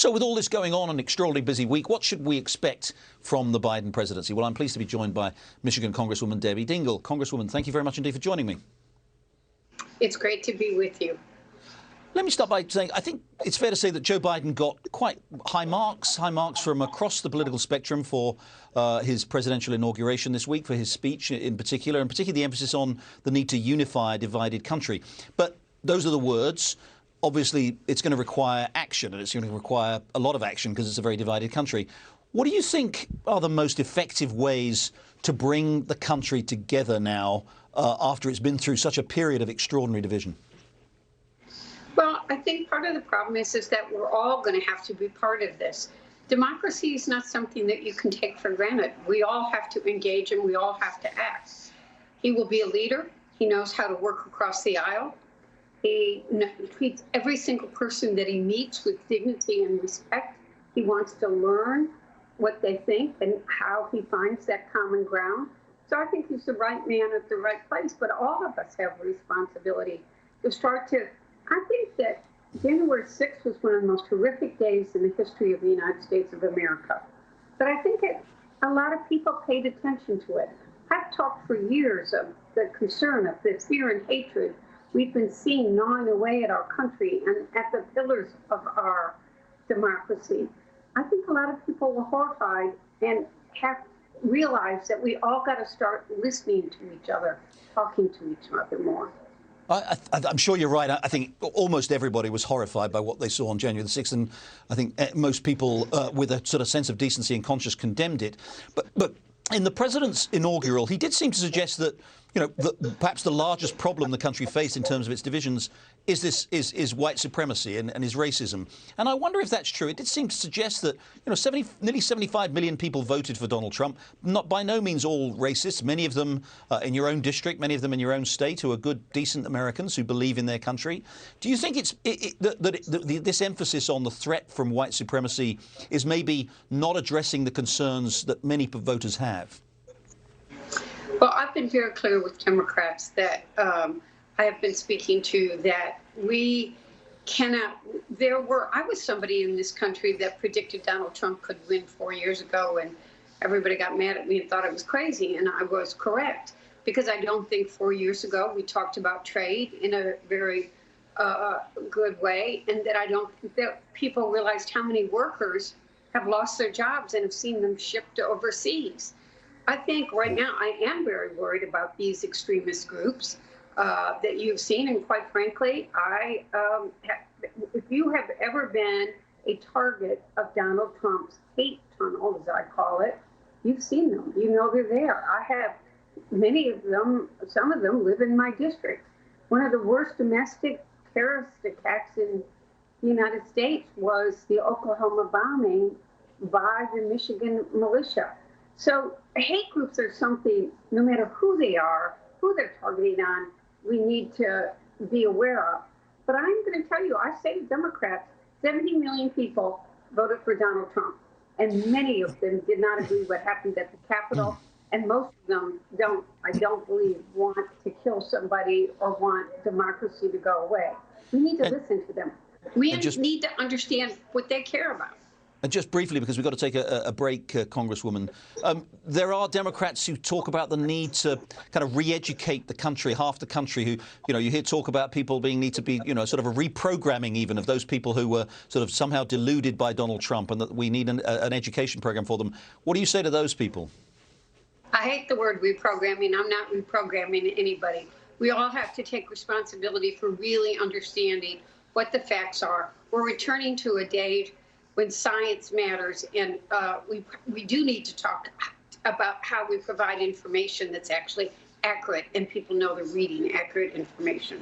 So with all this going on, an extraordinarily busy week, what should we expect from the Biden presidency? Well, I'm pleased to be joined by Michigan Congresswoman Debbie Dingell. Congresswoman, thank you very much indeed for joining me. It's great to be with you. Let me start by saying I think it's fair to say that Joe Biden got quite high marks from across the political spectrum for his presidential inauguration this week, for his speech in particular, and particularly the emphasis on the need to unify a divided country. But those are the words. Obviously, it's going to require action, and it's going to require a lot of action because it's a very divided country. What do you think are the most effective ways to bring the country together now after it's been through such a period of extraordinary division? Well, I think part of the problem is that we're all going to have to be part of this. Democracy is not something that you can take for granted. We all have to engage and we all have to act. He will be a leader. He knows how to work across the aisle. He treats every single person that he meets with dignity and respect. He wants to learn what they think and how he finds that common ground. So I think he's the right man at the right place, but all of us have a responsibility to start to. I think that January 6th was one of the most horrific days in the history of the United States of America. But I think a lot of people paid attention to it. I've talked for years of the concern of the fear and hatred we've been seeing gnawing away at our country and at the pillars of our democracy. I think a lot of people were horrified and have realized that we all got to start listening to each other, talking to each other more. I'm sure you're right. I think almost everybody was horrified by what they saw on January the 6th, and I think most people with a sort of sense of decency and conscience condemned it. But in the president's inaugural, he did seem to suggest that, you know, perhaps the largest problem the country faced in terms of its divisions is white supremacy and is racism. And I wonder if that's true. It did seem to suggest that, you know, nearly 75 million people voted for Donald Trump, not by no means all racist, many of them in your own district, many of them in your own state who are good, decent Americans who believe in their country. Do you think this emphasis on the threat from white supremacy is maybe not addressing the concerns that many voters have? Well, I've been very clear with Democrats that I have been speaking to that we cannot. I was somebody in this country that predicted Donald Trump could win 4 years ago, and everybody got mad at me and thought I was crazy, and I was correct, because I don't think 4 years ago we talked about trade in a very good way, and that I don't think that people realized how many workers have lost their jobs and have seen them shipped overseas. I think right now I am very worried about these extremist groups that you've seen. And quite frankly, if you have ever been a target of Donald Trump's hate tunnel, as I call it, you've seen them. You know they're there. I have many of them. Some of them live in my district. One of the worst domestic terrorist attacks in the United States was the Oklahoma bombing by the Michigan militia. So hate groups are something, no matter who they are, who they're targeting on, we need to be aware of. But I'm going to tell you, I say to Democrats, 70 million people voted for Donald Trump, and many of them did not agree what happened at the Capitol, and most of them I don't believe, want to kill somebody or want democracy to go away. We need to listen to them. We need to understand what they care about. And just briefly, because we've got to take a break, Congresswoman, there are Democrats who talk about the need to kind of re-educate the country, half the country who, you know, you hear talk about people need to be, you know, sort of a reprogramming even of those people who were sort of somehow deluded by Donald Trump, and that we need an education program for them. What do you say to those people? I hate the word reprogramming. I'm not reprogramming anybody. We all have to take responsibility for really understanding what the facts are. We're returning to a day when science matters, and we do need to talk about how we provide information that's actually accurate and people know they're reading accurate information.